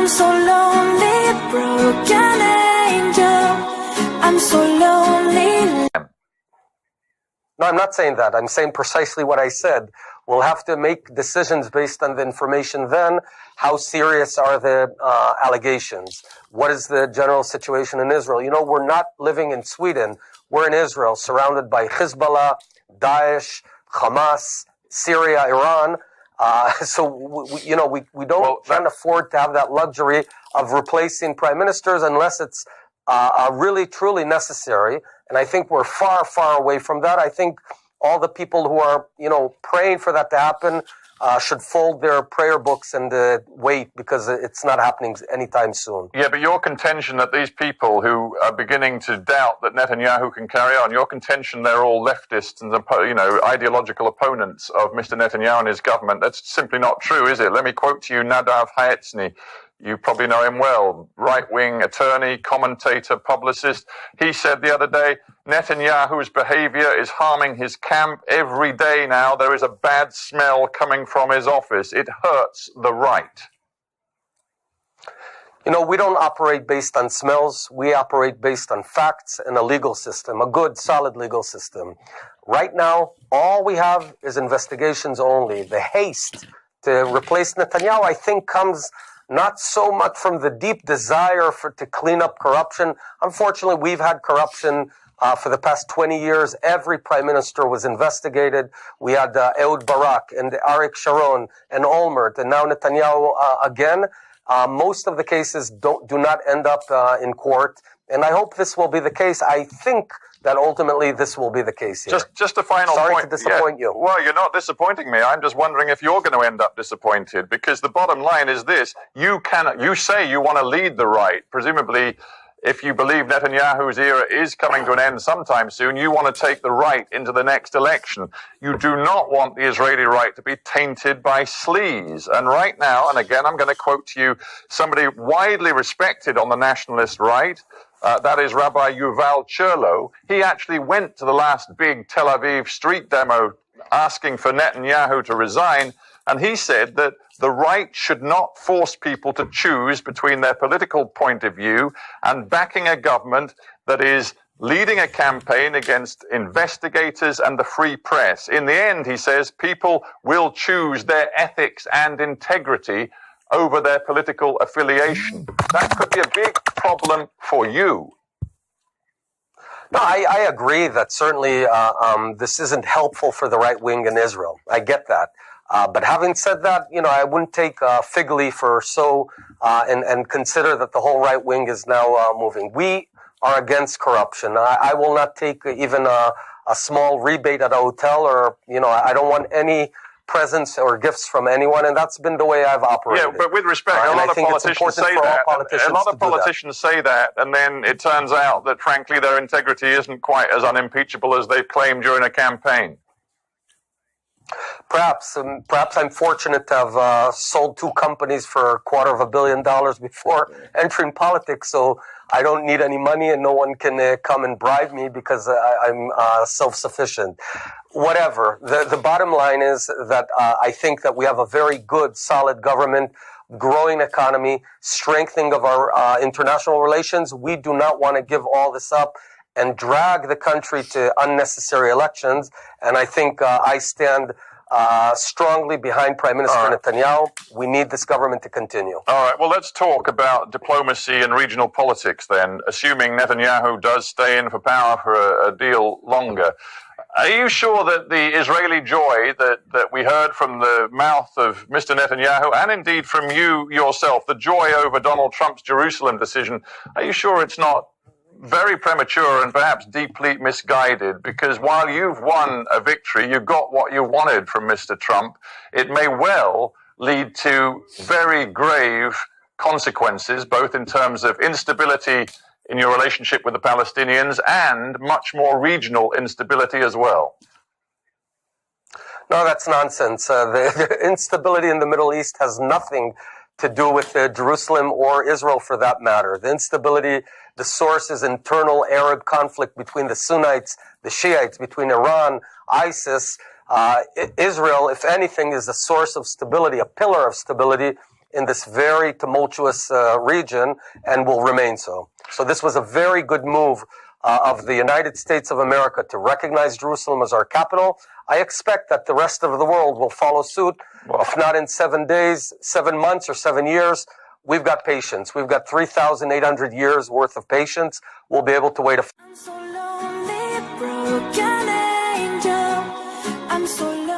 so lonely, broken angel. I'm so lonely. No, I'm not saying that. I'm saying precisely what I said. We'll have to make decisions based on the information then. How serious are the allegations? What is the general situation in Israel? You know, we're not living in Sweden. We're in Israel, surrounded by Hezbollah, Daesh, Hamas, Syria, Iran. So, we can't afford to have that luxury of replacing prime ministers unless it's really, truly necessary. And I think we're far, far away from that. I think all the people who are, praying for that to happen should fold their prayer books and wait, because it's not happening anytime soon. Yeah, but your contention that these people who are beginning to doubt that Netanyahu can carry on, your contention they're all leftists and, ideological opponents of Mr. Netanyahu and his government, that's simply not true, is it? Let me quote to you Nadav Haetzny. You probably know him well, right-wing attorney, commentator, publicist. He said the other day, Netanyahu's behavior is harming his camp. Every day now there is a bad smell coming from his office. It hurts the right. We don't operate based on smells. We operate based on facts and a legal system, a good, solid legal system. Right now, all we have is investigations only. The haste to replace Netanyahu, I think, comes not so much from the deep desire to clean up corruption. Unfortunately, we've had corruption for the past 20 years. Every prime minister was investigated. We had Ehud Barak and Arik Sharon and Olmert, and now Netanyahu again. Most of the cases do not end up in court, and I hope this will be the case. I think that ultimately this will be the case here. Just a final point. Sorry to disappoint you. Well, you're not disappointing me. I'm just wondering if you're going to end up disappointed, because the bottom line is this. You say you want to lead the right. Presumably, if you believe Netanyahu's era is coming to an end sometime soon, you want to take the right into the next election. You do not want the Israeli right to be tainted by sleaze. And right now, and again, I'm going to quote to you somebody widely respected on the nationalist right, that is Rabbi Yuval Cherlo. He actually went to the last big Tel Aviv street demo asking for Netanyahu to resign, and he said that the right should not force people to choose between their political point of view and backing a government that is leading a campaign against investigators and the free press. In the end, he says, people will choose their ethics and integrity over their political affiliation. That could be a big problem for you. No, I agree that certainly this isn't helpful for the right wing in Israel. I get that. But having said that, I wouldn't take a fig leaf or so and consider that the whole right wing is now moving. We are against corruption. I will not take even a small rebate at a hotel, or, I don't want any presents or gifts from anyone, and that's been the way I've operated. Yeah, but with respect, a lot of politicians say that. A lot of politicians say that, and then it turns out that, frankly, their integrity isn't quite as unimpeachable as they've claimed during a campaign. Perhaps I'm fortunate to have sold 2 companies for $250 million before entering politics, so I don't need any money, and no one can come and bribe me because I'm self-sufficient. Whatever. The bottom line is that I think that we have a very good, solid government, growing economy, strengthening of our international relations. We do not want to give all this up and drag the country to unnecessary elections. And I think I stand strongly behind Prime Minister Netanyahu. We need this government to continue. All right, well, let's talk about diplomacy and regional politics then, assuming Netanyahu does stay in for power for a deal longer. Are you sure that the Israeli joy that we heard from the mouth of Mr. Netanyahu, and indeed from you yourself, the joy over Donald Trump's Jerusalem decision, are you sure it's not very premature and perhaps deeply misguided? Because while you've won a victory, you got what you wanted from Mr. Trump, it may well lead to very grave consequences, both in terms of instability in your relationship with the Palestinians and much more regional instability as well. No, that's nonsense. The instability in the Middle East has nothing to do with Jerusalem or Israel, for that matter. The instability, the source is internal Arab conflict between the Sunnites, the Shiites, between Iran, ISIS. Israel, if anything, is a source of stability, a pillar of stability in this very tumultuous region and will remain so. So this was a very good move of the United States of America to recognize Jerusalem as our capital. I expect that the rest of the world will follow suit, if not in 7 days, 7 months, or 7 years. We've got patience. We've got 3,800 years worth of patience. We'll be able to wait I'm so lonely, broken angel. I'm so